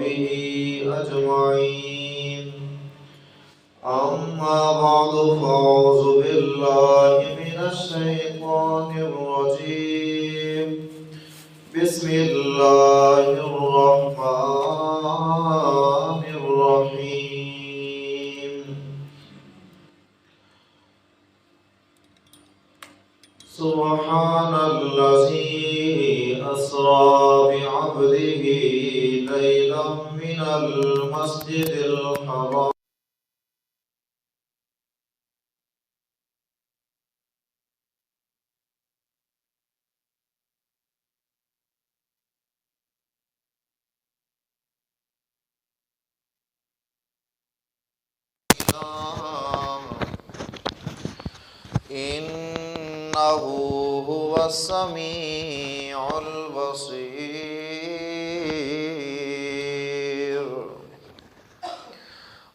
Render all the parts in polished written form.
وصحبه أجمعين. أما بعد فأعوذ بالله من الشيطان الرجيم. بسم الله الرحمن الرحيم. سبحان الذي أسرى بعبده ليلا من المسجد الحرام إنه هو السميع البصير.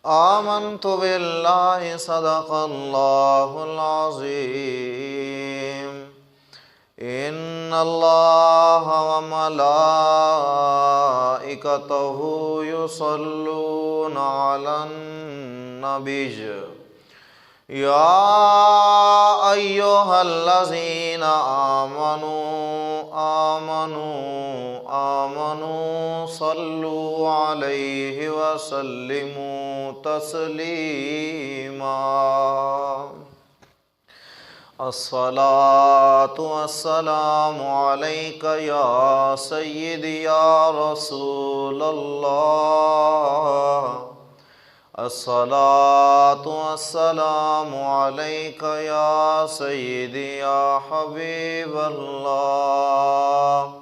آمنت بالله صدق الله العظيم. إن الله وملائكته يصلون على النبي يا أيها الذين آمنوا صلوا عليه وسلموا تسليما. الصلاة والسلام عليك يا سيدي يا رسول الله. الصلاة والسلام عليك يا سيدي يا حبيب الله.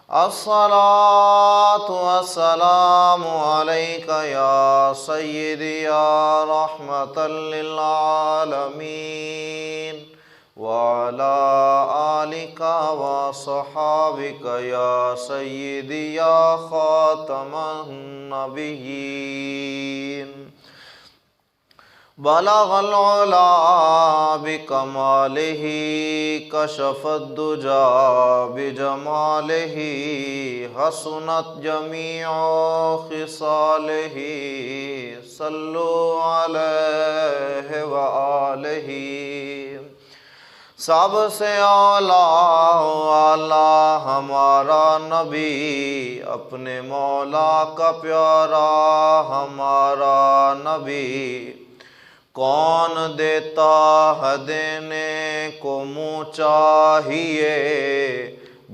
الصلاة والسلام عليك يا سيدي يا رحمة للعالمين وعلى آلك وصحابك يا سيدي يا خاتم النبيين. بلغ العلا بكماله كشف الدجى بجماله حسنت جميع خصاله صلوا عليه وآله. سب سے اعلیٰ ہمارا نبی اپنے مولا کا پیارا ہمارا نبی. کون دیتا ہے دینے کو منہ چاہیے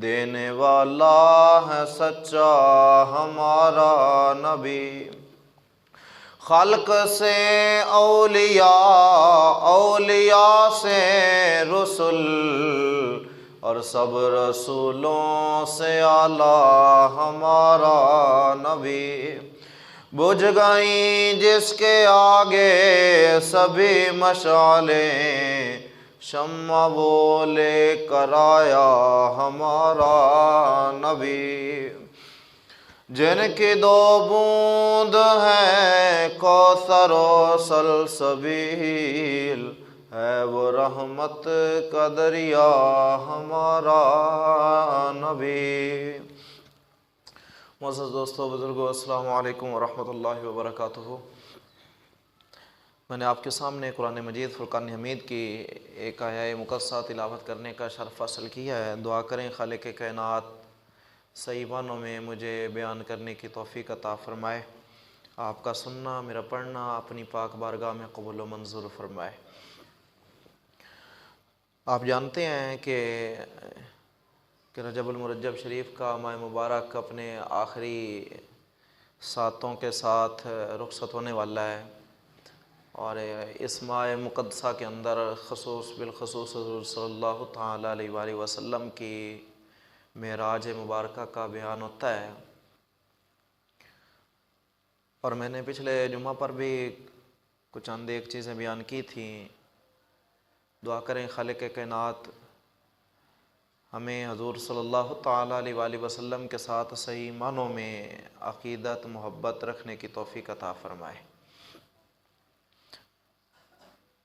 دینے والا ہے سچا ہمارا نبی. خلق سے اولیاء اولیاء سے رسول اور سب رسولوں سے اعلیٰ ہمارا نبی. بجھ گئیں جس کے آگے سبھی مشعلیں شمع وہ لے کر آیا ہمارا نبی. جن کی دو بوند ہیں کوثر و سلسبیل ہے وہ رحمت کا دریا ہمارا نبی. معزز دوستو بزرگو السلام علیکم ورحمۃ اللہ وبرکاتہ. میں نے آپ کے سامنے قرآن مجید فرقان حمید کی ایک آیہ مقدسہ تلاوت کرنے کا شرف حاصل کیا ہے. دعا کریں خالق کائنات صحیح معنوں میں مجھے بیان کرنے کی توفیق عطا فرمائے. آپ کا سننا میرا پڑھنا اپنی پاک بارگاہ میں قبول و منظور فرمائے. آپ جانتے ہیں کہ رجب المرجب شریف کا ماہ مبارک اپنے آخری ساتوں کے ساتھ رخصت ہونے والا ہے، اور اس ماہ مقدسہ کے اندر بالخصوص حضور صلی اللہ تعالیٰ علیہ وآلہ وسلم کی معراج مبارکہ کا بیان ہوتا ہے. اور میں نے پچھلے جمعہ پر بھی کچھ چند ایک چیزیں بیان کی تھیں. دعا کریں خالق کائنات ہمیں حضور صلی اللہ تعالیٰ علیہ وآلہ وسلم کے ساتھ صحیح معنوں میں عقیدت محبت رکھنے کی توفیق عطا فرمائے.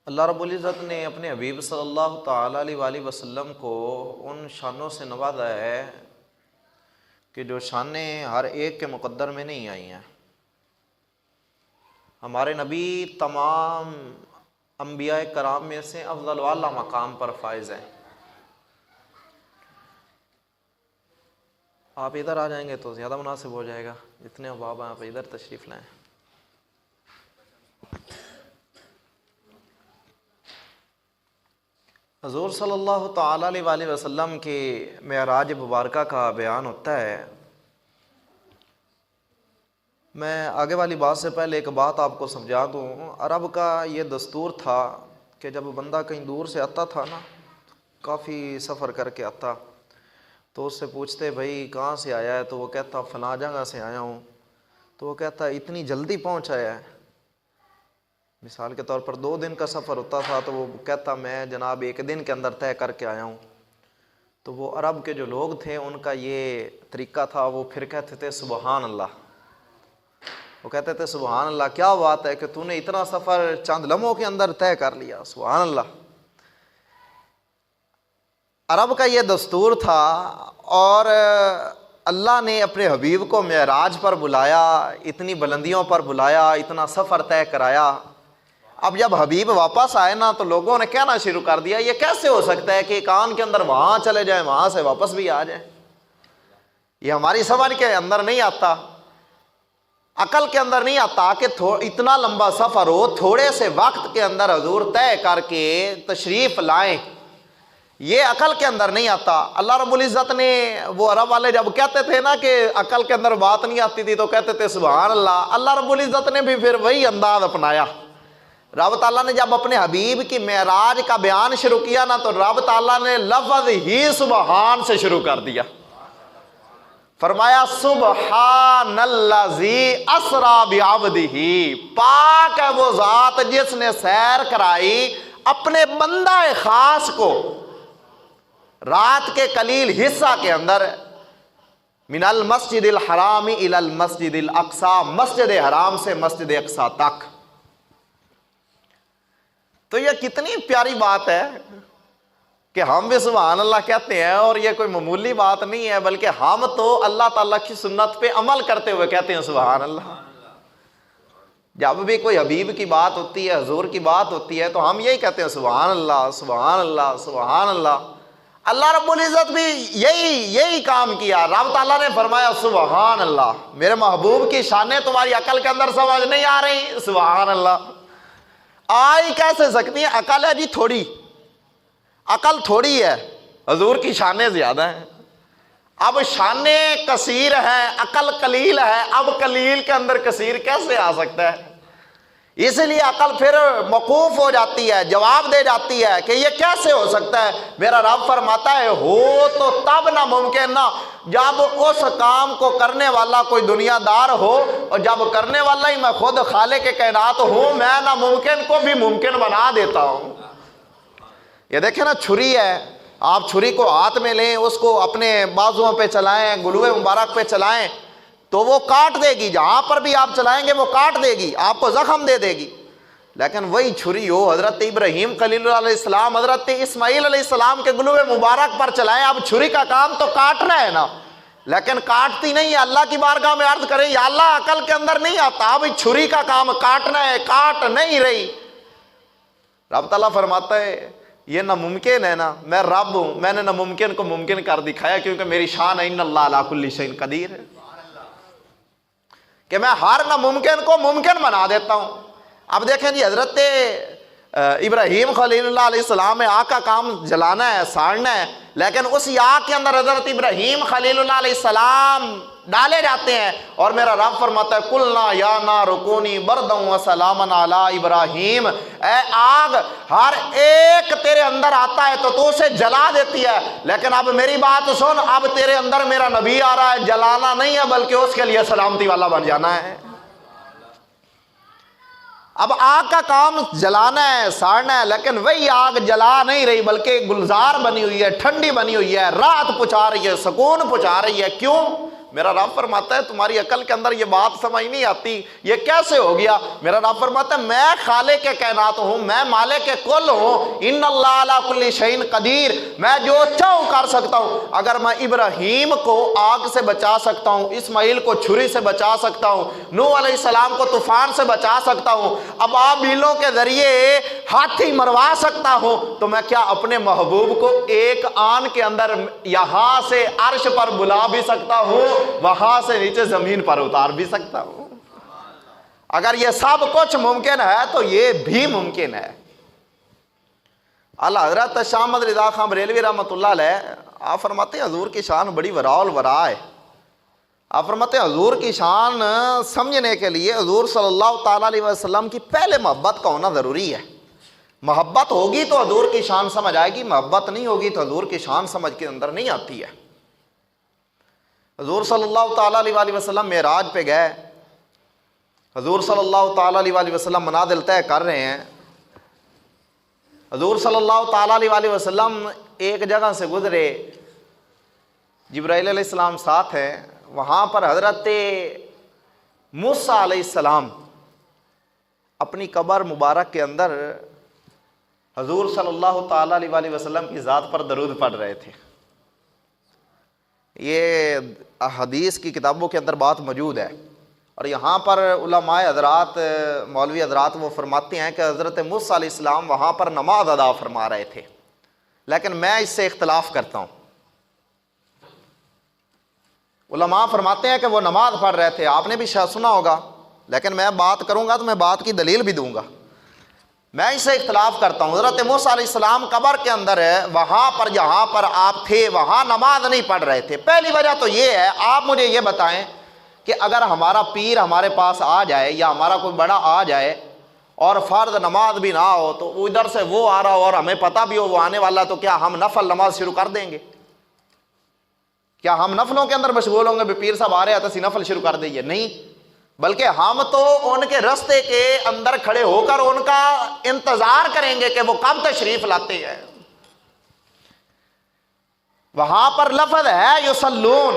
اللہ رب العزت نے اپنے حبیب صلی اللہ تعالیٰ علیہ وآلہ وسلم کو ان شانوں سے نوازا ہے کہ جو شانیں ہر ایک کے مقدر میں نہیں آئی ہیں۔ ہمارے نبی تمام انبیاء کرام میں سے افضل والا مقام پر فائز ہیں۔ آپ ادھر آ جائیں گے تو زیادہ مناسب ہو جائے گا، جتنے احباب ہیں آپ ادھر تشریف لائیں۔ حضور صلی اللہ تعالیٰ علیہ وآلہ وسلم کی معراج مبارکہ کا بیان ہوتا ہے۔ میں آگے والی بات سے پہلے ایک بات آپ کو سمجھا دوں۔ عرب کا یہ دستور تھا کہ جب بندہ کہیں دور سے آتا تھا نا، کافی سفر کر کے آتا، تو اس سے پوچھتے بھائی کہاں سے آیا ہے، تو وہ کہتا فلاں جگہ سے آیا ہوں۔ تو وہ کہتا اتنی جلدی پہنچ آیا ہے؟ مثال کے طور پر 2 دن کا سفر ہوتا تھا تو وہ کہتا میں جناب 1 دن کے اندر طے کر کے آیا ہوں۔ تو وہ عرب کے جو لوگ تھے ان کا یہ طریقہ تھا، وہ پھر کہتے تھے سبحان اللہ۔ وہ کہتے تھے سبحان اللہ، کیا بات ہے کہ تو نے اتنا سفر چند لمحوں کے اندر طے کر لیا، سبحان اللہ۔ عرب کا یہ دستور تھا، اور اللہ نے اپنے حبیب کو معراج پر بلایا، اتنی بلندیوں پر بلایا، اتنا سفر طے کرایا۔ اب جب حبیب واپس آئے نا تو لوگوں نے کہنا شروع کر دیا یہ کیسے ہو سکتا ہے کہ کان کے اندر وہاں چلے جائیں، وہاں سے واپس بھی آ جائیں؟ یہ ہماری سمجھ کے اندر نہیں آتا، عقل کے اندر نہیں آتا کہ اتنا لمبا سفر ہو، تھوڑے سے وقت کے اندر حضور طے کر کے تشریف لائیں، یہ عقل کے اندر نہیں آتا۔ اللہ رب العزت نے، وہ عرب والے جب کہتے تھے نا کہ عقل کے اندر بات نہیں آتی تھی تو کہتے تھے سبحان اللہ، اللہ رب العزت نے بھی پھر وہی انداز اپنایا۔ رب تعالیٰ نے جب اپنے حبیب کی معراج کا بیان شروع کیا نا تو رب تعالیٰ نے لفظ ہی سبحان سے شروع کر دیا۔ فرمایا سبحان الذی اسری بعبدہ، پاک ہے وہ ذات جس نے سیر کرائی اپنے بندہ خاص کو رات کے قلیل حصہ کے اندر، من المسجد الحرام الی المسجد الاقصی، مسجد حرام سے مسجد اقصی تک۔ تو یہ کتنی پیاری بات ہے کہ ہم بھی سبحان اللہ کہتے ہیں، اور یہ کوئی معمولی بات نہیں ہے، بلکہ ہم تو اللہ تعالیٰ کی سنت پہ عمل کرتے ہوئے کہتے ہیں سبحان اللہ۔ جب بھی کوئی حبیب کی بات ہوتی ہے، حضور کی بات ہوتی ہے، تو ہم یہی کہتے ہیں سبحان اللہ سبحان اللہ سبحان اللہ۔ اللہ رب العزت بھی یہی کام کیا۔ رب تعالیٰ نے فرمایا سبحان اللہ، میرے محبوب کی شانیں تمہاری عقل کے اندر سمجھ نہیں آ رہی، سبحان اللہ۔ آئی کیسے سکتی ہیں؟ عقل ہے جی تھوڑی، عقل تھوڑی ہے، حضور کی شانیں زیادہ ہیں۔ اب شانیں کثیر ہیں، عقل قلیل ہے، اب قلیل کے اندر کثیر کیسے آ سکتا ہے؟ اس لیے عقل پھر موقوف ہو جاتی ہے، جواب دے جاتی ہے کہ یہ کیسے ہو سکتا ہے۔ میرا رب فرماتا ہے ہو تو تب ناممکن نہ، جب اس کام کو کرنے والا کوئی دنیا دار ہو، اور جب کرنے والا ہی میں خود خالق کائنات ہوں، میں ناممکن کو بھی ممکن بنا دیتا ہوں۔ یہ دیکھیں نا، چھری ہے، آپ چھری کو ہاتھ میں لیں، اس کو اپنے بازوؤں پہ چلائیں، گلوے مبارک پہ چلائیں تو وہ کاٹ دے گی، جہاں پر بھی آپ چلائیں گے وہ کاٹ دے گی، آپ کو زخم دے دے گی۔ لیکن وہی چھری ہو حضرت ابراہیم خلیل اللہ علیہ السلام، حضرت اسماعیل علیہ السلام کے گلوے مبارک پر چلائیں، اب چھری کا کام تو کاٹنا ہے نا، لیکن کاٹتی نہیں ہے۔ اللہ کی بارگاہ میں عرض کریں یا اللہ عقل کے اندر نہیں آتا، اب چھری کا کام کاٹنا ہے، کاٹ نہیں رہی۔ رب تعالیٰ فرماتا ہے یہ ناممکن ہے نا، میں رب ہوں، میں نے ناممکن کو ممکن کر دکھایا، کیونکہ میری شان ہے ان اللہ علی کل شیء قدیر ہے، کہ میں ہر ناممکن کو ممکن بنا دیتا ہوں۔ اب دیکھیں جی، حضرت ابراہیم خلیل اللہ علیہ السلام میں آگ کا کام جلانا ہے، ساڑنا ہے، لیکن اس آگ کے اندر حضرت ابراہیم خلیل اللہ علیہ السلام ڈالے جاتے ہیں، اور میرا رب فرماتا ہے قلنا یا نار کونی بردا وسلاما علی ابراہیم، اے آگ ہر ایک تیرے اندر آتا ہے تو اسے جلا دیتی ہے، لیکن اب میری بات سن، اب تیرے اندر میرا نبی آ رہا ہے، جلانا نہیں ہے بلکہ اس کے لیے سلامتی والا بن جانا ہے۔ اب آگ کا کام جلانا ہے، ساڑنا ہے، لیکن وہی آگ جلا نہیں رہی بلکہ گلزار بنی ہوئی ہے، ٹھنڈی بنی ہوئی ہے، راحت پہنچا رہی ہے، سکون پہنچا رہی ہے۔ کیوں؟ میرا رب فرماتا ہے تمہاری عقل کے اندر یہ بات سمجھ نہیں آتی، یہ کیسے ہو گیا؟ میرا رب فرماتا ہے میں خالق کے کائنات ہوں، میں مالک کل ہوں، ان اللہ علی کل شیء قدیر، میں جو چاہوں کر سکتا ہوں۔ اگر میں ابراہیم کو آگ سے بچا سکتا ہوں، اسماعیل کو چھری سے بچا سکتا ہوں، نوح علیہ السلام کو طوفان سے بچا سکتا ہوں، ابابیلوں کے ذریعے ہاتھی مروا سکتا ہوں، تو میں کیا اپنے محبوب کو ایک آن کے اندر یہاں سے عرش پر بلا بھی سکتا ہوں، وہاں سے نیچے زمین پر اتار بھی سکتا ہوں؟ اگر یہ سب کچھ ممکن ہے تو یہ بھی ممکن ہے۔ اللہ حضرت شاہ احمد رضا خان بریلوی رحمۃ اللہ علیہ آپ فرماتے ہیں حضور کی شان بڑی وراء الورا ہے۔ آپ فرماتے ہیں حضور کی شان سمجھنے کے لیے حضور صلی اللہ تعالیٰ علیہ وسلم کی پہلے محبت کا ہونا ضروری ہے۔ محبت ہوگی تو حضور کی شان سمجھ آئے گی، محبت نہیں ہوگی تو حضور کی شان سمجھ کے اندر نہیں آتی ہے۔ حضور صلی اللہ تعالیٰ علیہ وسلم معراج پہ گئے، حضور صلی اللہ تعالیٰ علیہ وسلم منازل طے کر رہے ہیں، حضور صلی اللہ تعالیٰ علیہ وسلم ایک جگہ سے گزرے، جبرائیل علیہ السلام ساتھ ہیں، وہاں پر حضرت موسیٰ علیہ السلام اپنی قبر مبارک کے اندر حضور صلی اللہ تعالیٰ علیہ وسلم کی ذات پر درود پڑھ رہے تھے۔ یہ حدیث کی کتابوں کے اندر بات موجود ہے، اور یہاں پر علماء حضرات، مولوی حضرات وہ فرماتے ہیں کہ حضرت موسیٰ علیہ السلام وہاں پر نماز ادا فرما رہے تھے، لیکن میں اس سے اختلاف کرتا ہوں۔ علماء فرماتے ہیں کہ وہ نماز پڑھ رہے تھے، آپ نے بھی شاید سنا ہوگا، لیکن میں بات کروں گا تو میں بات کی دلیل بھی دوں گا۔ میں اس سے اختلاف کرتا ہوں۔ حضرت موسیٰ علیہ السلام قبر کے اندر ہے، وہاں پر جہاں پر آپ تھے وہاں نماز نہیں پڑھ رہے تھے۔ پہلی وجہ تو یہ ہے، آپ مجھے یہ بتائیں کہ اگر ہمارا پیر ہمارے پاس آ جائے یا ہمارا کوئی بڑا آ جائے اور فرض نماز بھی نہ ہو، تو ادھر سے وہ آ رہا ہو اور ہمیں پتہ بھی ہو وہ آنے والا، تو کیا ہم نفل نماز شروع کر دیں گے؟ کیا ہم نفلوں کے اندر مشغول ہوں گے؟ پیر صاحب آ رہے ہیں تو اسی نفل شروع کر دیں؟ نہیں، بلکہ ہم تو ان کے رستے کے اندر کھڑے ہو کر ان کا انتظار کریں گے کہ وہ کب تشریف لاتے ہیں۔ وہاں پر لفظ ہے یصلون۔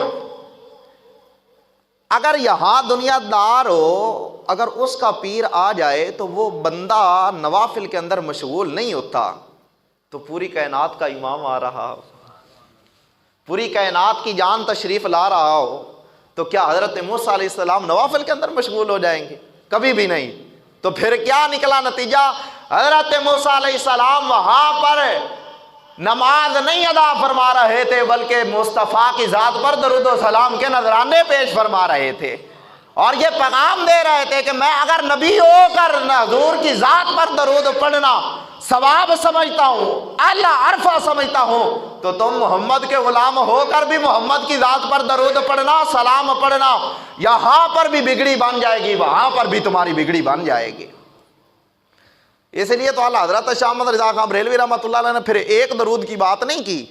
اگر یہاں دنیا دار ہو، اگر اس کا پیر آ جائے تو وہ بندہ نوافل کے اندر مشغول نہیں ہوتا، تو پوری کائنات کا امام آ رہا ہو، پوری کائنات کی جان تشریف لا رہا ہو، تو کیا حضرت موسیٰ علیہ السلام نوافل کے اندر مشغول ہو جائیں گے؟ کبھی بھی نہیں۔ تو پھر کیا نکلا نتیجہ؟ حضرت موسیٰ علیہ السلام وہاں پر نماز نہیں ادا فرما رہے تھے، بلکہ مصطفیٰ کی ذات پر درود و سلام کے نذرانے پیش فرما رہے تھے، اور یہ پیغام دے رہے تھے کہ میں اگر نبی ہو کر حضور کی ذات پر درود پڑھنا ثواب سمجھتا ہوں، اعلی عرفہ سمجھتا ہوں، تو تم محمد کے غلام ہو کر بھی محمد کی ذات پر درود پڑھنا، سلام پڑھنا، یہاں پر بھی بگڑی بن جائے گی، وہاں پر بھی تمہاری بگڑی بن جائے گی۔ اس لیے تو اللہ حضرت شاہ احمد رضا خان بریلوی رحمۃ اللہ علیہ نے پھر ایک درود کی بات نہیں کی۔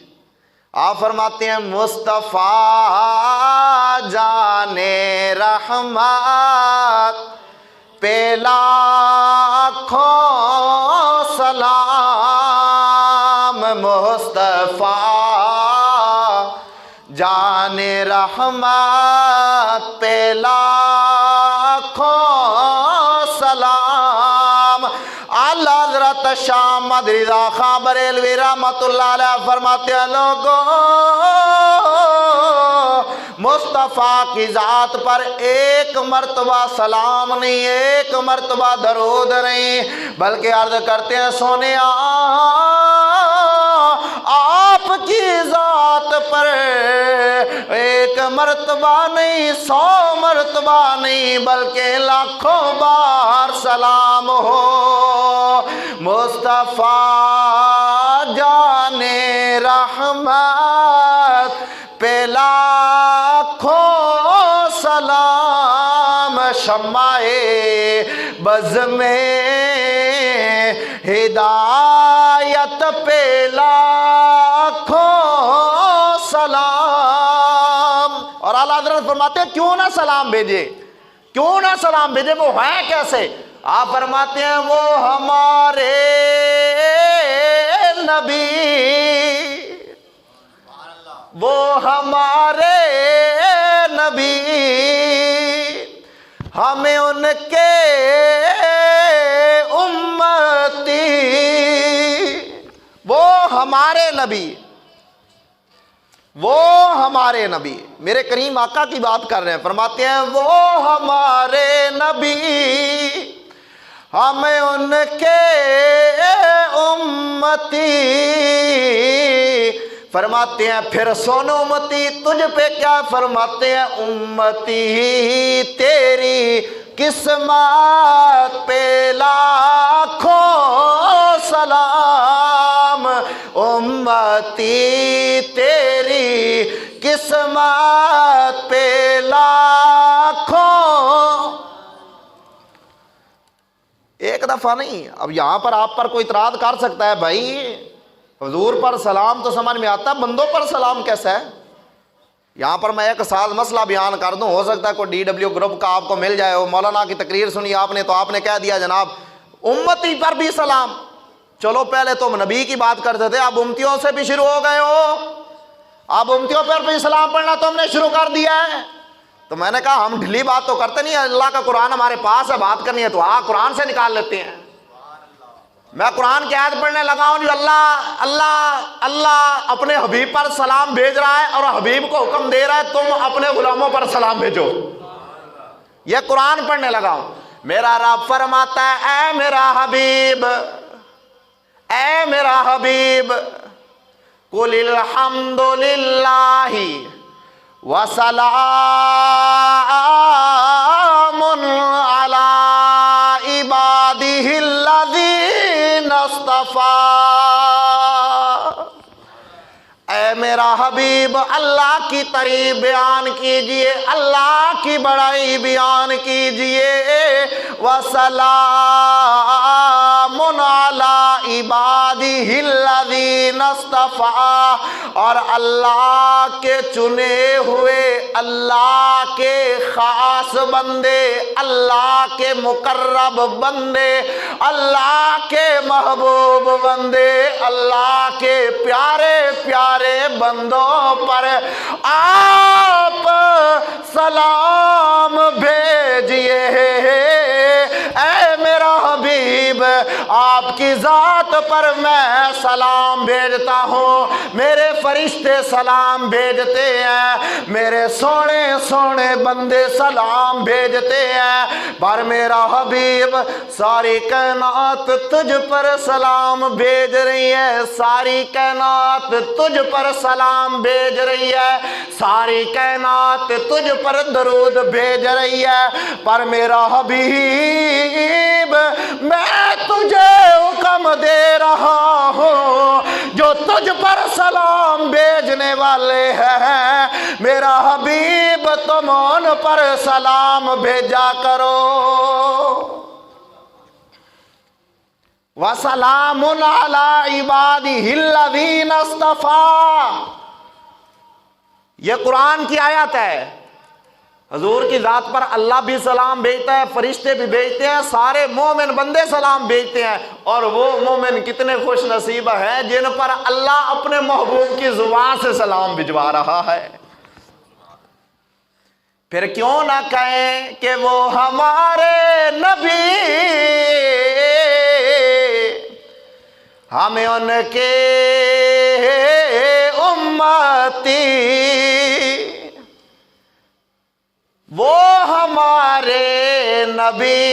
آپ فرماتے ہیں مصطفیٰ جان رحمت پہ لاکھوں سلام، مصطفیٰ جان رحمت پہ لاکھوں سلام۔ اعلیٰ حضرت شاہ احمد رضا خان بریلوی رحمۃ اللہ علیہ فرماتے ہیں لوگوں، مصطفیٰ کی ذات پر ایک مرتبہ سلام نہیں، ایک مرتبہ درود نہیں، بلکہ عرض کرتے ہیں سونے آپ کی ذات پر ایک مرتبہ نہیں، 100 مرتبہ نہیں، بلکہ لاکھوں بار سلام ہو۔ مصطفیٰ جان رحمت پہ لاکھوں سلام، شمع بز میں ہدایت پہ لاکھوں سلام۔ اور اعلیٰ حضرت فرماتے ہیں کیوں نہ سلام بھیجے، کیوں نہ سلام بھیجے، وہ ہیں کیسے؟ آپ فرماتے ہیں وہ ہمارے نبی، وہ ہمارے نبی ہمیں ان کے امتی، وہ ہمارے نبی، وہ ہمارے نبی، میرے کریم آقا کی بات کر رہے ہیں، فرماتے ہیں وہ ہمارے نبی ہمیں ان کے امتی، فرماتے ہیں پھر سن امتی تجھ پہ کیا، فرماتے ہیں امتی تیری قسمت پہ لاکھوں سلام، امتی تیری قسمت پہ لاکھوں، ایک دفعہ نہیں۔ اب یہاں پر آپ پر کوئی اعتراض کر سکتا ہے بھائی حضور پر سلام تو سمجھ میں آتا ہے، بندوں پر سلام کیسا ہے؟ یہاں پر میں ایک ساتھ مسئلہ بیان کر دوں، ہو سکتا ہے کوئی ڈی ڈبلیو گروپ کا آپ کو مل جائے، وہ مولانا کی تقریر سنی آپ نے تو آپ نے کہہ دیا جناب امتی پر بھی سلام۔ چلو پہلے تم نبی کی بات کرتے تھے، اب امتیوں سے بھی شروع ہو گئے ہو، اب امتیوں پر بھی سلام پڑھنا تم نے شروع کر دیا ہے۔ تو میں نے کہا ہم ڈھیلی بات تو کرتے نہیں، اللہ کا قرآن ہمارے پاس ہے، بات کرنی ہے تو قرآن سے نکال لیتے ہیں۔ میں قرآن کی آیت پڑھنے لگا ہوں جو اللہ اللہ اللہ اپنے حبیب پر سلام بھیج رہا ہے اور حبیب کو حکم دے رہا ہے تم اپنے غلاموں پر سلام بھیجو، یہ قرآن پڑھنے لگا ہوں۔ میرا رب فرماتا ہے اے میرا حبیب، اے میرا حبیب قل الحمد للہ وسلام علی عبادہ الذین اصطفیٰ، اے میرا حبیب اللہ کی تعریف بیان کیجئے، اللہ کی بڑائی بیان کیجئے، وسلام علی عبادہ الذین اصطفیٰ، اور اللہ کے چنے ہوئے، اللہ کے خاص بندے، اللہ کے مقرب بندے، اللہ کے محبوب بندے، اللہ کے پیارے پیارے بندوں پر آپ سلام بھیجئے۔ اے میرا حبیب آپ کی ذات پر میں سلام بھیجتا ہوں، میرے فرشتے سلام بھیجتے ہیں، میرے سونے سونے بندے سلام بھیجتے ہیں، پر میرا حبیب ساری کائنات تجھ پر سلام بھیج رہی ہے، ساری کائنات تجھ پر سلام بھیج رہی ہے، ساری کائنات تجھ پر درود بھیج رہی ہے، پر میرا حبیب میں تجھے حکم دے رہا ہوں جو تجھ پر سلام بھیجنے والے ہیں، میرا حبیب تم ان پر سلام بھیجا کرو۔ وَسَلَامٌ عَلَىٰ عِبَادِهِ الَّذِينَ اصْطَفَىٰ، یہ قرآن کی آیت ہے۔ حضور کی ذات پر اللہ بھی سلام بھیجتا ہے، فرشتے بھی بھیجتے ہیں، سارے مومن بندے سلام بھیجتے ہیں، اور وہ مومن کتنے خوش نصیب ہیں جن پر اللہ اپنے محبوب کی زبان سے سلام بھجوا رہا ہے۔ پھر کیوں نہ کہیں کہ وہ ہمارے نبی، ہمیں ان کے امتی، وہ ہمارے نبی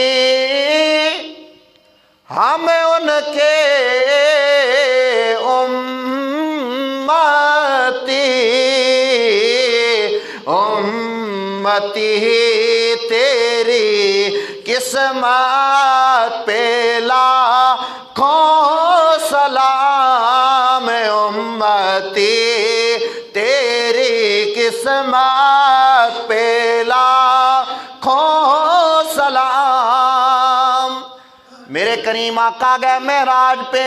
ہمیں ان کے امتی تیری قسمت پہ لاکھوں سلام، امتی تیری قسمت پہ لاکھوں سلام۔ میرے کریم آقا گئے معراج پہ،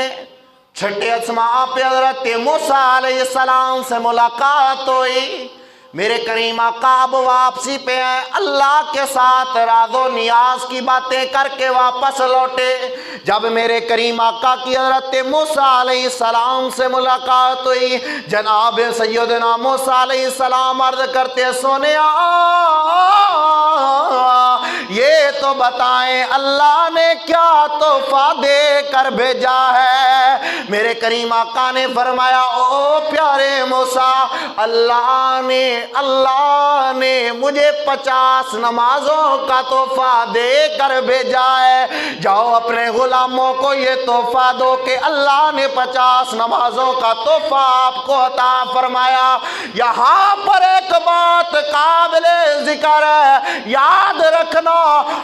چھٹے اسماء پہ حضرت موسیٰ علیہ السلام سے ملاقات ہوئی، میرے کریم آقا اب واپسی پہ ہیں، اللہ کے ساتھ راز و نیاز کی باتیں کر کے واپس لوٹے۔ جب میرے کریم آقا کی حضرت موسیٰ علیہ السلام سے ملاقات ہوئی، جناب سیدنا موسیٰ علیہ السلام عرض کرتے سونیا یہ تو بتائیں اللہ نے کیا تحفہ دے کر بھیجا ہے؟ میرے کریم آقا نے فرمایا او پیارے موسیٰ، اللہ نے مجھے 50 نمازوں کا تحفہ دے کر بھیجا ہے۔ جاؤ اپنے غلاموں کو یہ تحفہ دو کہ اللہ نے 50 نمازوں کا تحفہ آپ کو عطا فرمایا۔ یہاں پر ایک بات قابل ذکر ہے، یاد رکھنا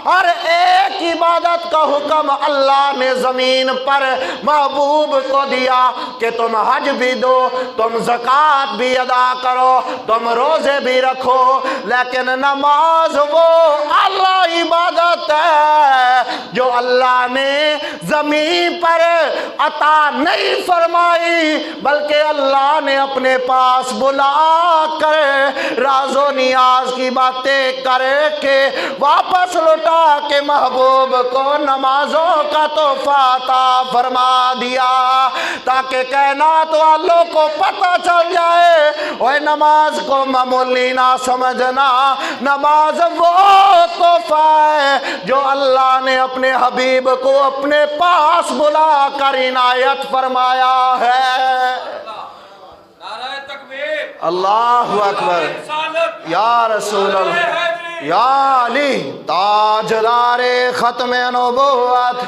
ہر ایک عبادت کا حکم اللہ نے زمین پر محبوب کو دیا کہ تم حج بھی دو، تم زکوٰۃ بھی ادا کرو، تم روزے بھی رکھو، لیکن نماز وہ اللہ عبادت ہے جو اللہ نے زمین پر عطا نہیں فرمائی، بلکہ اللہ نے اپنے پاس بلا کر راز و نیاز کی باتیں کر کے واپس لوٹا کے محبوب کو نمازوں کا تحفہ عطا فرما دیا، تاکہ کائنات والوں کو پتہ چل جائے اوہ نماز کو معمولی نہ سمجھنا، نماز وہ تحفہ ہے جو اللہ نے اپنے حبیب کو اپنے پاس بلا کر عنایت فرمایا ہے۔ اللہ اکبر، یا رسول اللہ، یا علی تاجدار ختم نبوت،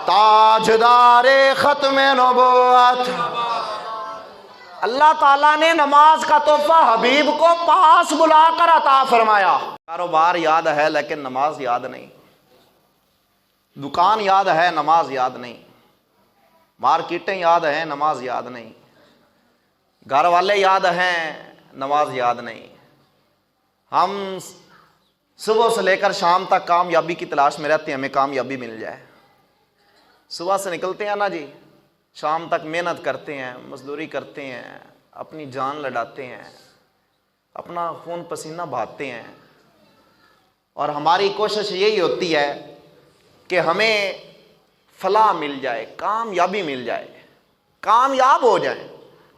تاجدار ختم نبوت۔ اللہ تعالیٰ نے نماز کا تحفہ حبیب کو پاس بلا کر عطا فرمایا۔ کاروبار یاد ہے لیکن نماز یاد نہیں، دکان یاد ہے نماز یاد نہیں، مارکیٹیں یاد ہیں نماز یاد نہیں، گھر والے یاد ہیں نماز یاد نہیں۔ ہم صبح سے لے کر شام تک کامیابی کی تلاش میں رہتے ہیں، ہمیں کامیابی مل جائے۔ صبح سے نکلتے ہیں نا جی، شام تک محنت کرتے ہیں، مزدوری کرتے ہیں، اپنی جان لڑاتے ہیں، اپنا خون پسینہ بہاتے ہیں، اور ہماری کوشش یہی ہوتی ہے کہ ہمیں فلاح مل جائے، کامیابی مل جائے، کامیاب ہو جائیں۔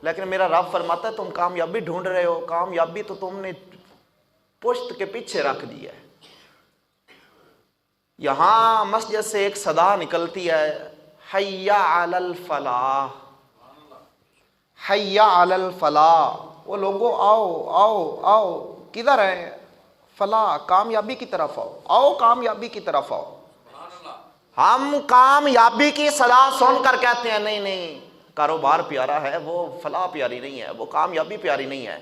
لیکن میرا رب فرماتا ہے تم کامیابی ڈھونڈ رہے ہو، کامیابی تو تم نے پشت کے پیچھے رکھ دی ہے۔ یہاں مسجد سے ایک صدا نکلتی ہے، حی علی الفلاح، حی علی الفلاح، وہ لوگوں آؤ آؤ آؤ، کدھر ہیں؟ فلاح، کامیابی کی طرف آؤ، آؤ کامیابی کی طرف آؤ۔ ہم کامیابی کی صدا سن کر کہتے ہیں نہیں نہیں کاروبار پیارا ہے، وہ فلاح پیاری نہیں ہے، وہ کامیابی پیاری نہیں ہے۔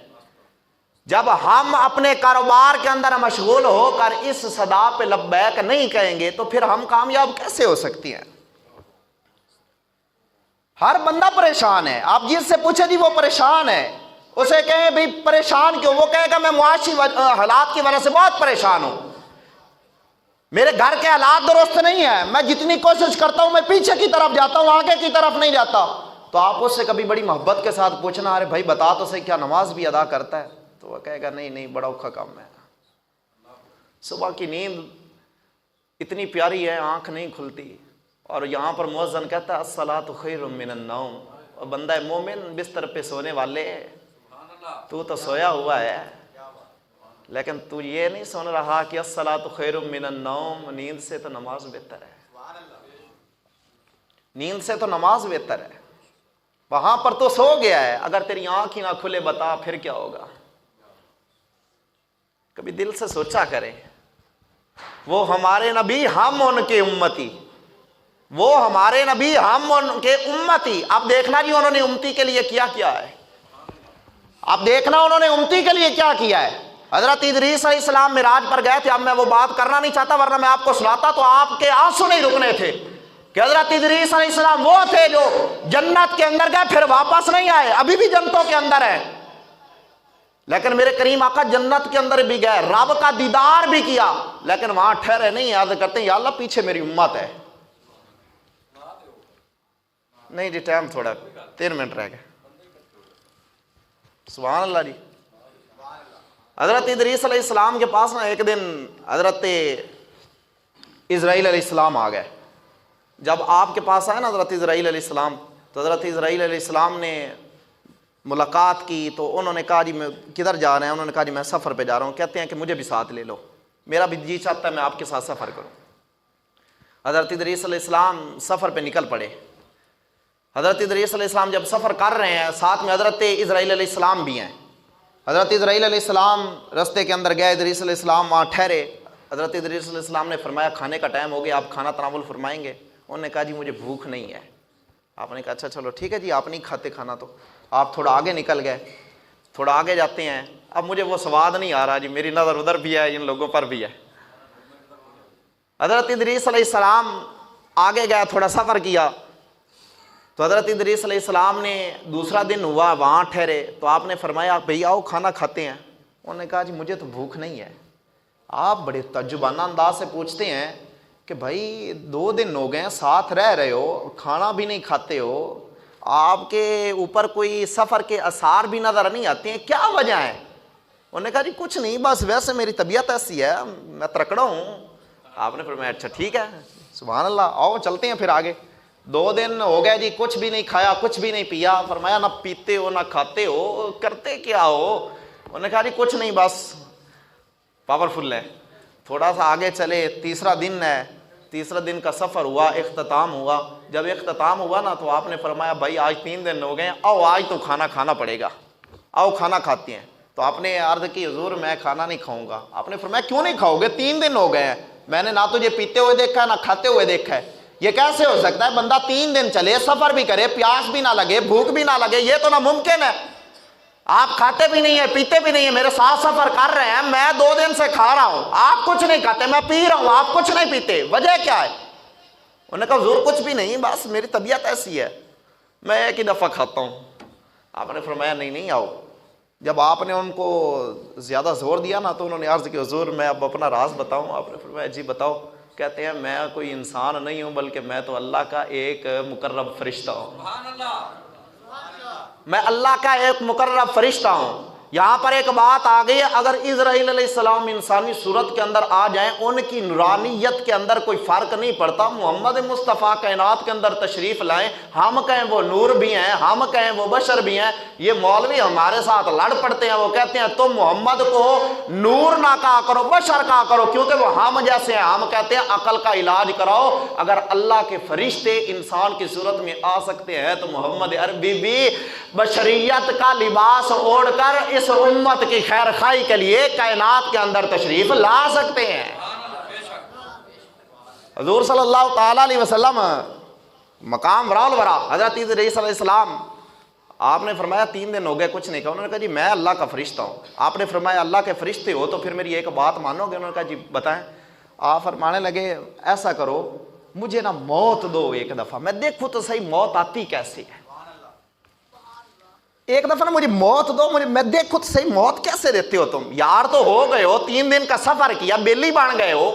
جب ہم اپنے کاروبار کے اندر مشغول ہو کر اس صدا پہ لبیک نہیں کہیں گے تو پھر ہم کامیاب کیسے ہو سکتی ہیں؟ ہر بندہ پریشان ہے، آپ جس سے پوچھیں جی وہ پریشان ہے، اسے کہیں بھئی پریشان کیوں؟ وہ کہے گا میں معاشی حالات کی وجہ سے بہت پریشان ہوں، میرے گھر کے حالات درست نہیں ہیں، میں جتنی کوشش کرتا ہوں میں پیچھے کی طرف جاتا ہوں، آگے کی طرف نہیں جاتا۔ تو آپ اس سے کبھی بڑی محبت کے ساتھ پوچھنا ارے بھائی بتا تو صحیح کیا نماز بھی ادا کرتا ہے؟ تو وہ کہے گا نہیں نہیں بڑا اوکھا کام ہے، صبح کی نیند اتنی پیاری ہے آنکھ نہیں کھلتی، اور یہاں پر مؤذن کہتا ہے الصلاۃ خیر من النوم، اور بندہ مومن بستر پہ سونے والے تو سویا ہوا ہے، لیکن تو یہ نہیں سن رہا کہ الصلاۃ خیر من النوم، نیند سے تو نماز بہتر ہے، نیند سے تو نماز بہتر ہے۔ وہاں پر تو سو گیا ہے، اگر تیری آنکھ ہی نہ کھلے بتا پھر کیا ہوگا؟ کبھی دل سے سوچا کریں، وہ ہمارے نبی ہم ان کے امتی، وہ ہمارے نبی ہم ان کے امتی۔ اب دیکھنا جی انہوں نے امتی کے لیے کیا کیا ہے، اب دیکھنا انہوں نے امتی کے لیے کیا کیا ہے۔ حضرت ادریس علیہ السلام معراج پر گئے تھے، اب میں وہ بات کرنا نہیں چاہتا ورنہ میں آپ کو سناتا تو آپ کے آنسو نہیں رکنے تھے، کہ حضرت ادریس علیہ السلام وہ تھے جو جنت کے اندر گئے پھر واپس نہیں آئے، ابھی بھی جنتوں کے اندر ہیں، لیکن میرے کریم آقا جنت کے اندر بھی گئے، رب کا دیدار بھی کیا، لیکن وہاں ٹھہرے نہیں، یاد کرتے ہیں یا اللہ پیچھے میری امت ہے۔ نہیں جی ٹائم تھوڑا 3 منٹ رہ گئے، سبحان اللہ جی، حضرت ادریس علیہ السلام کے پاس نا ایک دن حضرت اسرائیل علیہ السلام آ گئے. جب آپ کے پاس آئے نا حضرت اسرائیل علیہ السلام, تو حضرت اسرائیل علیہ السلام نے ملاقات کی. تو انہوں نے کہا جی میں کدھر جا رہے ہیں؟ انہوں نے کہا جی میں سفر پہ جا رہا ہوں. کہتے ہیں کہ مجھے بھی ساتھ لے لو, میرا بھی جی چاہتا ہے میں آپ کے ساتھ سفر کروں. حضرت ادریس علیہ السلام سفر پہ نکل پڑے. حضرت ادریس علیہ السلام جب سفر کر رہے ہیں, ساتھ میں حضرت اسرائیل علیہ السلام بھی ہیں. حضرت اسرائیل علیہ السلام رستے کے اندر گئے, ادریس علیہ السلام وہاں ٹھہرے. حضرت ادریس علیہ السلام نے فرمایا کھانے کا ٹائم ہو گیا, آپ کھانا تناول فرمائیں گے؟ انہوں نے کہا جی مجھے بھوک نہیں ہے. آپ نے کہا اچھا چلو ٹھیک ہے جی, آپ نہیں کھاتے کھانا تو. آپ تھوڑا آگے نکل گئے, تھوڑا آگے جاتے ہیں. اب مجھے وہ سواد نہیں آ رہا جی, میری نظر ادھر بھی ہے, ان لوگوں پر بھی ہے. حضرت ادریس علیہ السلام آگے گیا, تھوڑا سفر کیا. تو حضرت ادریس علیہ السلام نے دوسرا دن ہوا, وہاں ٹھہرے. تو آپ نے فرمایا بھئی آؤ کھانا کھاتے ہیں. انہوں نے کہا جی مجھے تو بھوک نہیں ہے. آپ بڑے تجربانہ انداز سے پوچھتے ہیں کہ بھائی 2 دن ہو گئے ہیں, ساتھ رہ رہے ہو, کھانا بھی نہیں کھاتے ہو, آپ کے اوپر کوئی سفر کے آثار بھی نظر نہیں آتے ہیں, کیا وجہ ہے؟ انہوں نے کہا جی کچھ نہیں, بس ویسے میری طبیعت ایسی ہے, میں ترکڑا ہوں. آپ نے فرمایا اچھا ٹھیک ہے, سبحان اللہ, آؤ چلتے ہیں پھر آگے. 2 دن ہو گئے جی, کچھ بھی نہیں کھایا, کچھ بھی نہیں پیا. فرمایا نہ پیتے ہو نہ کھاتے ہو, کرتے کیا ہو؟ انہوں نے کہا جی کچھ نہیں, بس پاورفل ہے. تھوڑا سا آگے چلے, تیسرا دن ہے, تیسرا دن کا سفر ہوا, اختتام ہوا. جب اختتام ہوا نا تو آپ نے فرمایا بھائی آج 3 دن ہو گئے ہیں, آؤ آج تو کھانا کھانا پڑے گا, آؤ کھانا کھاتے ہیں. تو آپ نے عرض کی حضور میں کھانا نہیں کھاؤں گا. آپ نے فرمایا کیوں نہیں کھاؤ گے؟ 3 دن ہو گئے ہیں, میں نے نہ تجھے پیتے ہوئے دیکھا ہے نہ کھاتے ہوئے دیکھا ہے. یہ کیسے ہو سکتا ہے؟ بندہ 3 دن چلے, سفر بھی کرے, پیاس بھی نہ لگے, بھوک بھی نہ لگے, یہ تو ناممکن ہے. آپ کھاتے بھی نہیں ہیں, پیتے بھی نہیں ہیں, میرے ساتھ سفر کر رہے ہیں, میں 2 دن سے کھا رہا ہوں, آپ کچھ نہیں کھاتے, میں پی رہا ہوں, آپ کچھ نہیں پیتے, وجہ کیا ہے؟ انہوں نے کہا حضور کچھ بھی نہیں, بس میری طبیعت ایسی ہے, میں ایک ہی دفعہ کھاتا ہوں. آپ نے فرمایا نہیں آؤ. جب آپ نے ان کو زیادہ زور دیا نا تو انہوں نے عرض کی حضور میں اب اپنا راز بتاؤں. آپ نے فرمایا جی بتاؤ. کہتے ہیں میں کوئی انسان نہیں ہوں بلکہ میں تو اللہ کا ایک مقرب فرشتہ ہوں. میں اللہ کا ایک مقرب فرشتہ ہوں. یہاں پر ایک بات آ گئی ہے, اگر اسرائیل علیہ السلام انسانی صورت کے اندر آ جائیں, ان کی نورانیت کے اندر کوئی فرق نہیں پڑتا. محمد مصطفیٰ کائنات کے اندر تشریف لائیں, ہم کہیں وہ نور بھی ہیں, ہم کہیں وہ بشر بھی ہیں. یہ مولوی ہمارے ساتھ لڑ پڑتے ہیں, وہ کہتے ہیں تم محمد کو نور نہ کہا کرو, بشر کہا کرو, کیونکہ وہ ہم جیسے ہیں. ہم کہتے ہیں عقل کا علاج کراؤ. اگر اللہ کے فرشتے انسان کی صورت میں آ سکتے ہیں تو محمد عربی بھی بشریت کا لباس اوڑھ کر اس امت کی خیر خواہی کے لیے کائنات کے اندر تشریف لا سکتے ہیں. حضور صلی اللہ تعالی علیہ وسلم مقام ورا الورا حضرت ادریس علیہ السلام, آپ نے فرمایا 3 دن ہو گئے کچھ نہیں کہا. انہوں نے کہا جی میں اللہ کا فرشتہ ہوں. آپ نے فرمایا اللہ کے فرشتے ہو تو پھر میری ایک بات مانو گے؟ انہوں نے کہا جی بتائیں. آپ فرمانے لگے ایسا کرو مجھے نا موت دو ایک دفعہ, میں دیکھوں تو صحیح موت آتی کیسے ہے. ایک دفعہ نا مجھے موت دو, میں دیکھوں تو صحیح موت کیسے دیتے ہو تم. یار تو ہو گئے ہو, 3 دن کا سفر کیا, بیلی بن گئے ہو,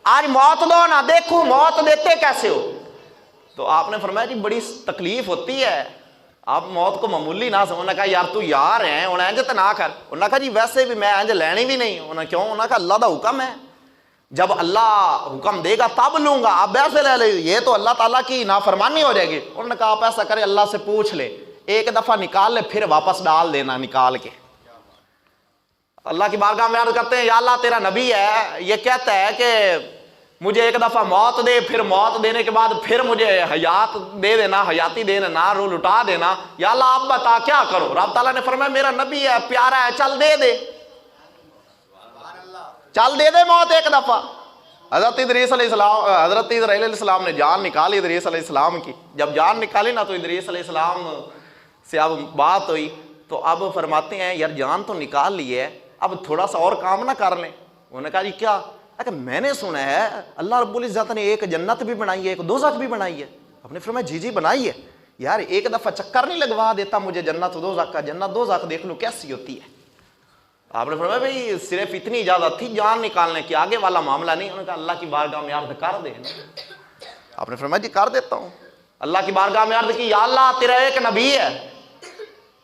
آج موت دو نا دیکھوں موت دیتے کیسے ہو. تو آپ نے فرمایا جی بڑی تکلیف ہوتی ہے, آپ موت کو معمولی نہ سمجھو. انہوں نے کہا یار تو یار ہیں, انہیں انج تو نہ کر. انہوں نے کہا جی ویسے بھی میں انج لینی بھی نہیں. انہوں نے کیوں؟ انہوں نے کہا اللہ دا حکم ہے, جب اللہ حکم دے گا تب لوں گا, آپ ویسے لے لیں, یہ تو اللہ تعالیٰ کی نافرمانی ہو جائے گی. انہوں نے کہا آپ ایسا کریں اللہ سے پوچھ لے, ایک دفعہ نکال لے پھر واپس ڈال دینا نکال کے. اللہ کی بارگاہ میں عرض کرتے ہیں یا اللہ تیرا نبی ہے, یہ کہتا ہے کہ مجھے ایک دفعہ موت دے, پھر موت دینے کے بعد پھر مجھے حیات دے دینا, حیاتی دے دینا, روح لٹا دینا. یا اللہ آپ بتا کیا کرو؟ رب تعالیٰ نے فرمایا میرا نبی ہے, پیارا ہے, چل دے دے, چل دے دے موت ایک دفعہ. حضرت ادریس علیہ السلام, حضرت اسرائیل علیہ السلام نے جان نکالی ادریس علیہ السلام کی. جب جان نکالی نا تو ادریس علیہ السلام سے اب بات ہوئی تو اب فرماتے ہیں یار جان تو نکال لی ہے, اب تھوڑا سا اور کام نہ کر لیں. انہوں نے کہا جی کیا؟ کہ میں نے سنا ہے اللہ رب العزت نے ایک جنت بھی بنائی ہے, ایک دوزخ بھی بنائی ہے. آپ نے فرمایا جی بنائی ہے. یار ایک دفعہ چکر نہیں لگوا دیتا مجھے جنت دوزخ کا, جنت دوزخ دیکھ لوں کیسی ہوتی ہے. آپ نے فرمایا بھئی صرف اتنی اجازت تھی جان نکالنے کی, آگے والا معاملہ نہیں. انہوں نے کہا اللہ کی بارگاہ میں عرض کر دے. آپ نے فرمایا جی کر دیتا ہوں. اللہ کی بارگاہ میں عرض کی یا اللہ تیرا ایک نبی ہے,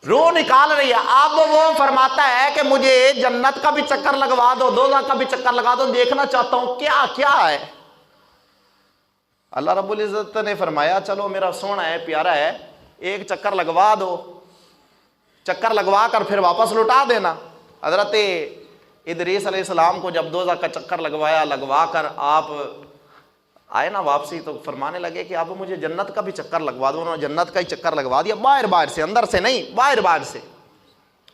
روح نکال رہی ہے. اب وہ فرماتا ہے کہ مجھے جنت کا بھی چکر لگوا دو, دوزخ کا بھی چکر لگا دو, دیکھنا چاہتا ہوں کیا کیا ہے. اللہ رب العزت نے فرمایا چلو میرا سونا ہے, پیارا ہے, ایک چکر لگوا دو, چکر لگوا کر پھر واپس لوٹا دینا. حضرت ادریس علیہ السلام کو جب دوزخ کا چکر لگوایا, لگوا کر آپ آئے نا واپسی, تو فرمانے لگے کہ اب مجھے جنت کا بھی چکر لگوا دو. انہوں نے جنت کا ہی چکر لگوا دیا, باہر سے, اندر سے نہیں, باہر سے.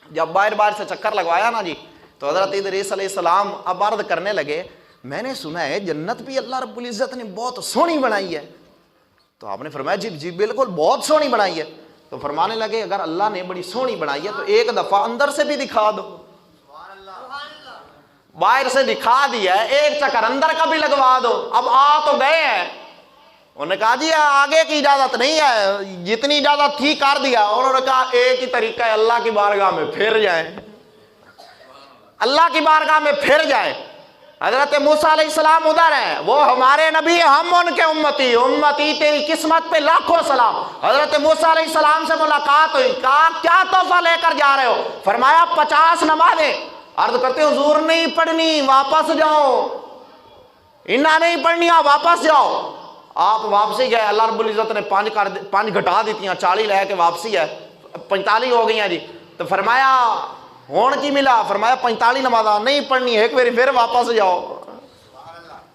جب باہر سے چکر لگوایا نا جی, تو حضرت ادریس علیہ السلام اب عرض کرنے لگے میں نے سنا ہے جنت بھی اللہ رب العزت نے بہت سونی بنائی ہے. تو آپ نے فرمایا جی بالکل بہت سونی بنائی ہے. تو فرمانے لگے اگر اللہ نے بڑی سونی بنائی ہے تو ایک دفعہ اندر سے بھی دکھا دو. باہر سے دکھا دیا ہے, ایک چکر اندر کا بھی لگوا دو. اب آ تو گئے ہیں. انہوں نے کہا جی آگے کی اجازت نہیں ہے, جتنی اجازت تھی کر دیا. انہوں نے کہا ایک ہی طریقہ ہے, اللہ کی بارگاہ میں پھر جائیں, اللہ کی بارگاہ میں پھر جائیں. حضرت موسیٰ علیہ السلام ادھر ہیں, وہ ہمارے نبی, ہم ان کے امتی, امتی تیری قسمت پہ لاکھوں سلام. حضرت موسیٰ علیہ السلام سے ملاقات ہوئی, کہا کیا تحفہ لے کر جا رہے ہو؟ فرمایا 50 نمازیں. عرض کرتے ہیں حضور نہیں پڑھنی, واپس جاؤ, انہاں نہیں پڑھنی, واپس جاؤ. آپ واپسی گئے, اللہ رب العزت نے 5 گھٹا دیتی ہیں, 40 لے کے واپسی ہے, 45 ہو گئی ہیں جی. تو فرمایا ہون کی ملا؟ فرمایا 45 نمازاں نہیں پڑھنی, ایک بار پھر واپس جاؤ,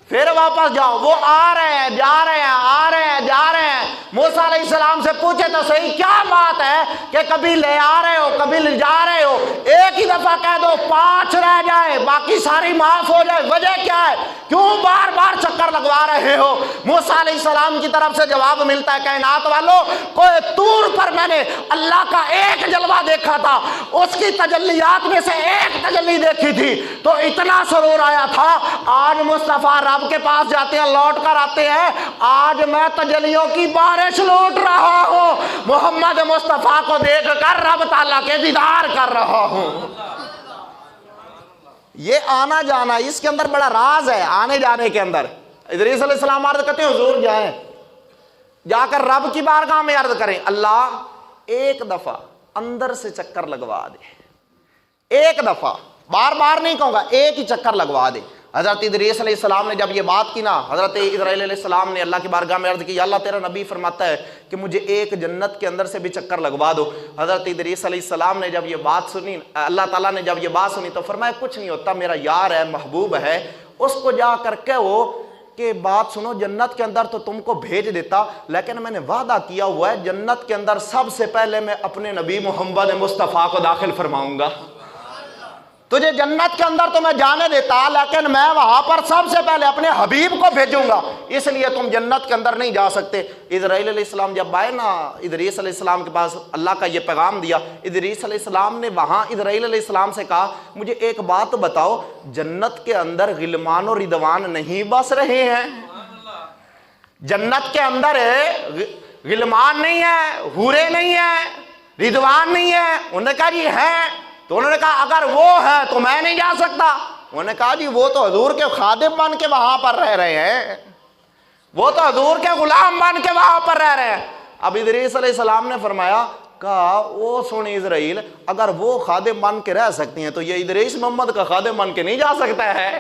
پھر واپس جاؤ. وہ آ رہے ہیں, جا رہے ہیں, آ رہے ہیں, جا رہے ہیں. موسیٰ علیہ السلام سے پوچھے تو صحیح کیا بات ہے کہ کبھی لے آ رہے ہو, کبھی لے جا رہے ہو, ایک ہی دفعہ کہہ دو 5 رہ جائے, باقی ساری معاف ہو جائے, وجہ کیا ہے, کیوں بار بار چکر لگوا رہے ہو؟ موسیٰ علیہ السلام کی طرف سے جواب ملتا ہے, کائنات والوں کوئی طور پر میں نے اللہ کا ایک جلوہ دیکھا تھا, اس کی تجلیات میں سے ایک تجلی دیکھی تھی تو اتنا سرور آیا تھا. آج مصطفیٰ رب کے پاس جاتے ہیں, لوٹ کر آتے ہیں, آج میں تجلیوں کی بارش لوٹ رہا ہوں, محمد مصطفیٰ کو دیکھ کر رب تعالیٰ کے دیدار کر رہا ہوں. یہ آنا جانا, اس کے اندر بڑا راز ہے, آنے جانے کے اندر. ادریس علیہ السلام عرض کرتے ہیں حضور جائیں, جا کر رب کی بارگاہ میں عرض کریں اللہ ایک دفعہ اندر سے چکر لگوا دے, ایک دفعہ, بار بار نہیں کہوں گا, ایک ہی چکر لگوا دے. حضرت ادریس علیہ السلام نے جب یہ بات کی نا, حضرت اسرائیل علیہ السلام نے اللہ کی بارگاہ میں عرض کی یا اللہ تیرا نبی فرماتا ہے کہ مجھے ایک جنت کے اندر سے بھی چکر لگوا دو. حضرت ادریس علیہ السلام نے جب یہ بات سنی, اللہ تعالیٰ نے جب یہ بات سنی تو فرمایا کچھ نہیں ہوتا, میرا یار ہے, محبوب ہے, اس کو جا کر کہو کہ بات سنو, جنت کے اندر تو تم کو بھیج دیتا, لیکن میں نے وعدہ کیا ہوا ہے جنت کے اندر سب سے پہلے میں اپنے نبی محمد مصطفیٰ کو داخل فرماؤں گا. تجھے جنت کے اندر تو میں جانے دیتا, لیکن میں وہاں پر سب سے پہلے اپنے حبیب کو بھیجوں گا, اس لیے تم جنت کے اندر نہیں جا سکتے. اسرائیل علیہ السلام جب آئے نا ادریس علیہ السلام کے پاس, اللہ کا یہ پیغام دیا. ادریس علیہ السلام نے وہاں اسرائیل علیہ السلام سے کہا مجھے ایک بات بتاؤ, جنت کے اندر غلمان و ردوان نہیں بس رہے ہیں؟ جنت کے اندر غلمان نہیں ہے, حوریں نہیں ہے, ردوان نہیں ہے؟ انہوں نے کہا جی ہے. تو انہوں نے کہا اگر وہ ہے تو میں نہیں جا سکتا. انہوں نے کہا جی وہ تو حضور کے خادم بن کے وہاں پر رہ رہے ہیں, وہ تو حضور کے غلام بن کے وہاں پر رہ رہے ہیں. اب ادریس علیہ السلام نے فرمایا کہا وہ سنی اسرائیل, اگر وہ خادم بن کے رہ سکتی ہیں تو یہ ادریس محمد کا خادم بن کے نہیں جا سکتا ہے.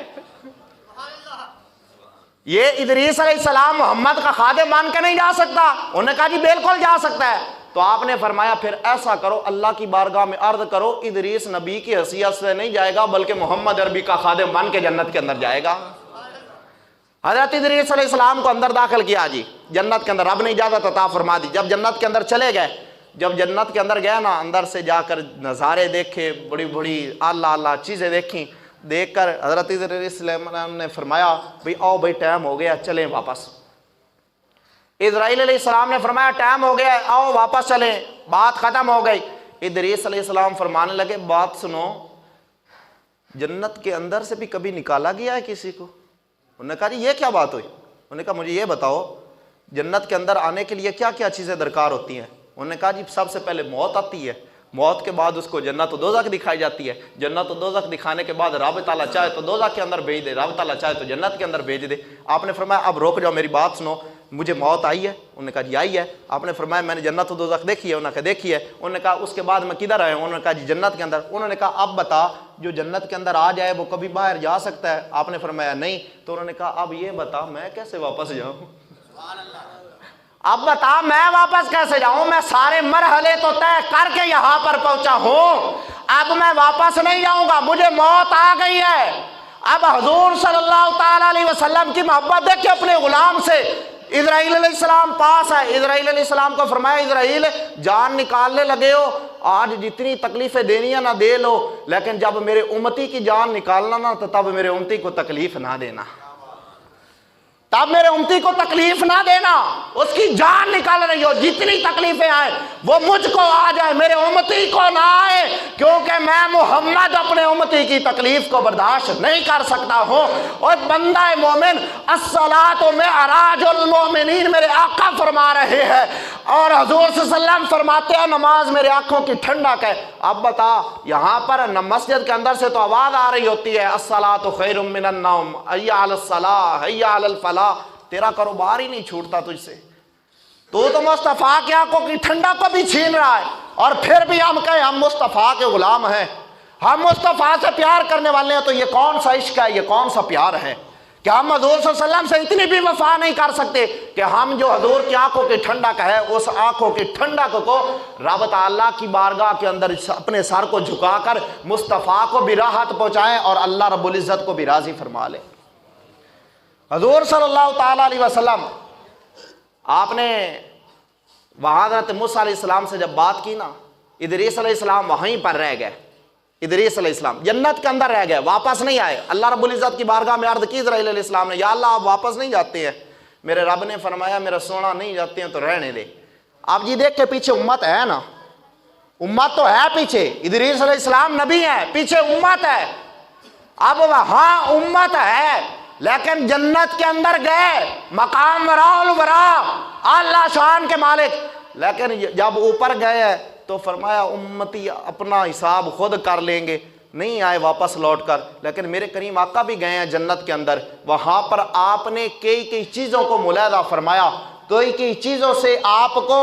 یہ ادریس علیہ السلام محمد کا خادم بن کے نہیں جا سکتا. انہوں نے کہا جی بالکل جا سکتا ہے. تو آپ نے فرمایا پھر ایسا کرو, اللہ کی بارگاہ میں عرض کرو ادریس نبی کی حیثیت سے نہیں جائے گا بلکہ محمد عربی کا خادم بن کے جنت کے اندر جائے گا. حضرت ادریس علیہ السلام کو اندر داخل کیا جی جنت کے اندر, رب نے اجازت عطا فرما دی. جب جنت کے اندر چلے گئے, جب جنت کے اندر گئے نا, اندر سے جا کر نظارے دیکھے, بڑی بڑی اعلیٰ چیزیں دیکھیں. دیکھ کر حضرت ادریس علیہ السلام نے فرمایا بھئی آؤ بھئی ٹائم ہو گیا, چلیں واپس. اسرائیل علیہ السلام نے فرمایا ٹائم ہو گیا, آؤ واپس چلیں, بات ختم ہو گئی. ادریس علیہ السلام فرمانے لگے بات سنو, جنت کے اندر سے بھی کبھی نکالا گیا ہے کسی کو؟ انہوں نے کہا جی یہ کیا بات ہوئی؟ انہوں نے کہا مجھے یہ بتاؤ جنت کے اندر آنے کے لیے کیا کیا چیزیں درکار ہوتی ہیں؟ انہوں نے کہا جی سب سے پہلے موت آتی ہے, موت کے بعد اس کو جنت و دوزخ دکھائی جاتی ہے, جنت و دوزخ دکھانے کے بعد رب تعالیٰ چاہے تو دوزخ کے اندر بھیج دے, رب تعالیٰ چاہے تو جنت کے اندر بھیج دے. آپ نے فرمایا اب روک جاؤ, میری بات سنو, مجھے موت آئی ہے؟ انہوں نے کہا جی آئی ہے۔ آپ نے فرمایا میں نے جنت و دوزخ دیکھی ہے؟ انہوں نے کہا دیکھی ہے۔ انہوں نے کہا اس کے بعد میں کدھر آیا ہوں؟ انہوں نے کہا جی جنت کے اندر۔ انہوں نے کہا اب بتا جو جنت کے اندر آ جائے وہ کبھی باہر جا سکتا ہے؟ آپ نے فرمایا نہیں۔ تو انہوں نے کہا اب یہ بتا میں کیسے واپس جاؤں؟ اب بتا میں واپس کیسے جاؤں؟ میں سارے مرحلے تو طے کر کے یہاں پر پہنچا ہوں، اب میں واپس نہیں جاؤں گا، مجھے موت آ گئی ہے۔ اب حضور صلی اللہ تعالیٰ علیہ وسلم کی محبت دیکھیں اپنے غلام سے۔ اسرائیل علیہ السلام پاس ہے، اسرائیل علیہ السلام کو فرمایا اسرائیل جان نکالنے لگے ہو، آج جتنی تکلیفیں دینی ہے نہ دے لو، لیکن جب میرے امتی کی جان نکالنا نا تو تب میرے امتی کو تکلیف نہ دینا، تب میرے امتی کو تکلیف نہ دینا۔ اس کی جان نکال رہی ہو، جتنی تکلیفیں آئیں وہ مجھ کو آ جائے، میرے امتی کو نہ آئے، کیونکہ میں محمد اپنے امتی کی تکلیف کو برداشت نہیں کر سکتا ہوں۔ اور بندہ مومن الصلاۃ معراج المومنین میرے آقا فرما رہے ہیں، اور حضور صلی اللہ علیہ وسلم فرماتے ہیں نماز میرے آنکھوں کی ٹھنڈک ہے۔ اب بتا یہاں پر مسجد کے اندر سے تو آواز آ رہی ہوتی ہے الصلاۃ خیر من النوم، حی علی الصلاۃ، حی علی الفلاح، تیرا کاروبار ہی نہیں چھوٹتا تجھ سے، تو مصطفیٰ کی آنکھوں کی ٹھنڈک کو بھی چھین رہا ہے، اور پھر بھی ہم کہیں ہم مصطفیٰ کے غلام ہیں، ہم مصطفیٰ سے پیار کرنے والے ہیں، تو یہ کون سا عشق ہے، یہ کون سا پیار ہے کہ ہم حضور صلی اللہ علیہ وسلم سے اتنی بھی وفا نہیں کر سکتے کہ ہم جو حضور کی آنکھوں کی ٹھنڈک ہے اس آنکھوں کی ٹھنڈک کو رب تعالیٰ کی بارگاہ کے اندر اپنے سر کو جھکا کر مصطفیٰ کو بھی راحت پہنچائیں اور اللہ رب العزت کو بھی راضی فرما لیں۔ حضور صلی اللہ تعالیٰ علیہ وسلم آپ نے وہاں حضرت موسیٰ علیہ السلام سے جب بات کی نا، ادریس علیہ السلام وہیں پر رہ گئے، ادریس علیہ السلام جنت کے اندر رہ گئے، واپس نہیں آئے۔ اللہ رب العزت کی بارگاہ میں عرض کی اسرائیل علیہ السلام نے، یا اللہ آپ واپس نہیں جاتے ہیں؟ میرے رب نے فرمایا میرا سونا نہیں جاتے ہیں تو رہنے دے۔ آپ جی دیکھ کے پیچھے امت ہے نا، امت تو ہے پیچھے، ادریس علیہ السلام نبی ہے، پیچھے امت ہے۔ اب وہاں امت ہے لیکن جنت کے اندر گئے، مقام وراء الورا، اللہ شان کے مالک، لیکن جب اوپر گئے تو فرمایا امتی اپنا حساب خود کر لیں گے، نہیں آئے واپس لوٹ کر۔ لیکن میرے کریم آقا بھی گئے ہیں جنت کے اندر، وہاں پر آپ نے کئی چیزوں کو ملاحظہ فرمایا، کئی چیزوں سے آپ کو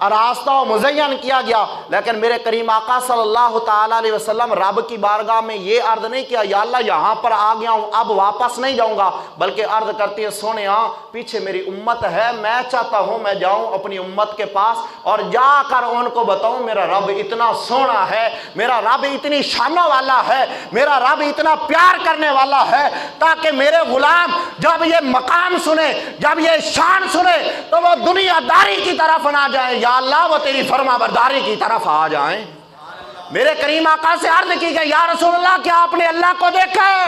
آراستہ و مزین کیا گیا، لیکن میرے کریم آقا صلی اللہ تعالیٰ علیہ وسلم رب کی بارگاہ میں یہ عرض نہیں کیا یا اللہ یہاں پر آ گیا ہوں اب واپس نہیں جاؤں گا، بلکہ عرض کرتی ہے سونے ہاں پیچھے میری امت ہے، میں چاہتا ہوں میں جاؤں اپنی امت کے پاس اور جا کر ان کو بتاؤں میرا رب اتنا سونا ہے، میرا رب اتنی شانوں والا ہے، میرا رب اتنا پیار کرنے والا ہے، تاکہ میرے غلام جب یہ مقام سنے، جب یہ شان سنے تو وہ دنیا داری کی طرف نہ جائیں، یا اللہ وہ تیری فرما برداری کی طرف آ جائیں۔ میرے کریم آقا سے عرض کی کہ یا رسول اللہ کیا آپ نے اللہ کو دیکھا ہے؟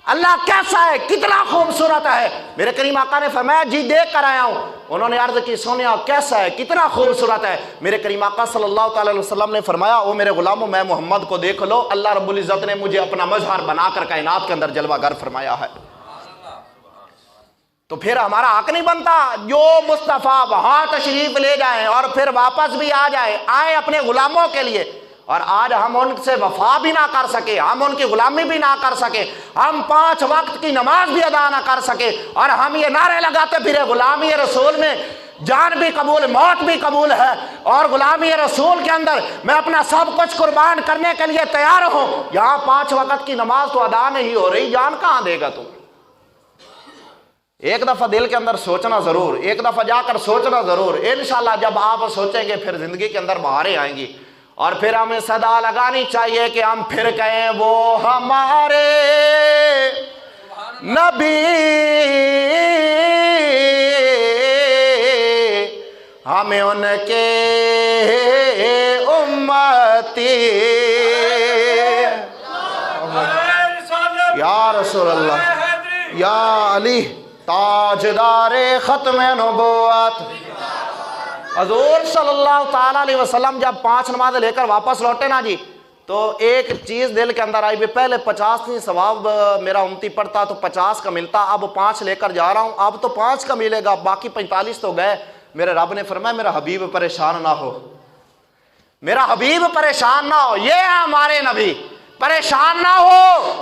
اللہ کیسا ہے، کتنا خوبصورت ہے؟ میرے کریم آقا نے فرمایا جی دیکھ کر آیا ہوں۔ انہوں نے عرض کی سونیا کیسا ہے، کتنا خوبصورت ہے؟ میرے کریم آقا صلی اللہ تعالی علیہ وسلم نے فرمایا او میرے غلاموں میں محمد کو دیکھ لو، اللہ رب العزت نے مجھے اپنا مظہر بنا کر کائنات کے اندر جلوہ گر فرمایا ہے۔ تو پھر ہمارا حق نہیں بنتا جو مصطفیٰ وہاں تشریف لے جائیں اور پھر واپس بھی آ جائیں، آئے اپنے غلاموں کے لیے، اور آج ہم ان سے وفا بھی نہ کر سکے، ہم ان کی غلامی بھی نہ کر سکے، ہم 5 وقت کی نماز بھی ادا نہ کر سکے، اور ہم یہ نعرے لگاتے پھرے غلامی رسول میں جان بھی قبول موت بھی قبول ہے، اور غلامی رسول کے اندر میں اپنا سب کچھ قربان کرنے کے لیے تیار ہوں۔ یہاں 5 وقت کی نماز تو ادا نہیں ہو رہی، جان کہاں دے گا تم؟ ایک دفعہ دل کے اندر سوچنا ضرور، ایک دفعہ جا کر سوچنا ضرور، انشاءاللہ جب آپ سوچیں گے پھر زندگی کے اندر بہاریں آئیں گی، اور پھر ہمیں صدا لگانی چاہیے کہ ہم پھر کہیں وہ ہمارے نبی ہمیں ان کے امتی، یا رسول اللہ، یا علی تاجدار ختم نبوت۔ حضور صلی اللہ تعالیٰ علیہ وسلم جب 5 نمازیں لے کر واپس لوٹے نا جی، تو ایک چیز دل کے اندر آئی بھی، پہلے 50 نہیں ثواب میرا امتی پڑھتا تو 50 کا ملتا، اب 5 لے کر جا رہا ہوں، اب تو 5 کا ملے گا، باقی 45 تو گئے۔ میرے رب نے فرمایا میرا حبیب پریشان نہ ہو، میرا حبیب پریشان نہ ہو، یہ ہے ہمارے نبی، پریشان نہ ہو۔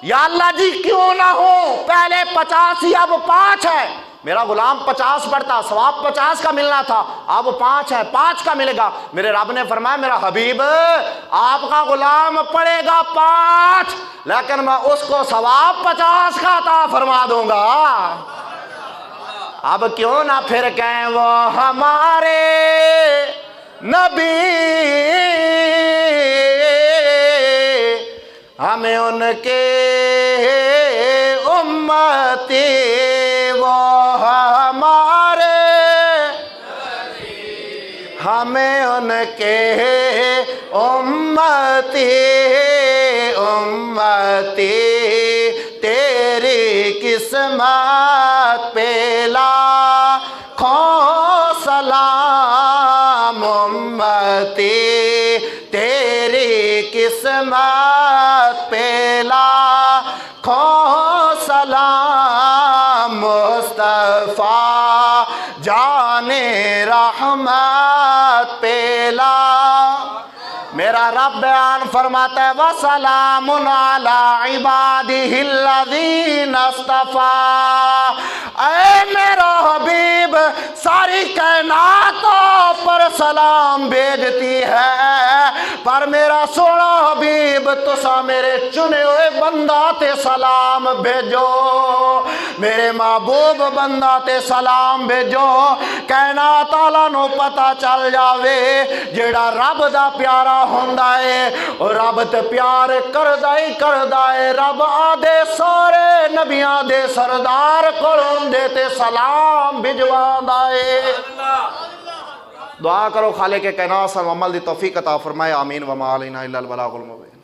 یا اللہ جی کیوں نہ ہو، پہلے 85 اب 5 ہے، میرا غلام 50 پڑھتا، ثواب 50 کا ملنا تھا، اب 5 ہے، 5 کا ملے گا۔ میرے رب نے فرمایا میرا حبیب آپ کا غلام پڑھے گا 5، لیکن میں اس کو ثواب 50 کا عطا فرما دوں گا۔ اب کیوں نہ پھر کہیں وہ ہمارے نبی، ہمیں ان کے امتی، وہ ہمارے ہمیں ان کے امتی، امتی تیری قسمت پہ لاکھوں سلام، امتی تیری قسمت پہ لاکھوں سلام، مصطفیٰ جان رحمت پہ لاکھوں۔ میرا رب بیان فرماتا ہے وَسَلَامٌ عَلَىٰ عِبَادِهِ الَّذِينَ اصْطَفَىٰ، اے میرا حبیب ساری کائناتوں پر سلام بھیجتی ہے، پر میرا سونا حبیب تسا میرے چنے ہوئے بندہ تے سلام بھیجو، میرے محبوب بندہ تے سلام بھیجو۔ کائنات والا نو پتہ چل جاوے جیڑا رب دا پیارا ہوندا ہے اور رب تے پیار کردا ہے، رب آدھے سارے نبیاں دے سردار کولوں دے تے سلام بھجواندا ہے۔ دعا کرو خالق کائنات سے عمل دی توفیق عطا فرمائے، آمین۔ وما علینا الا البلاغ المبین۔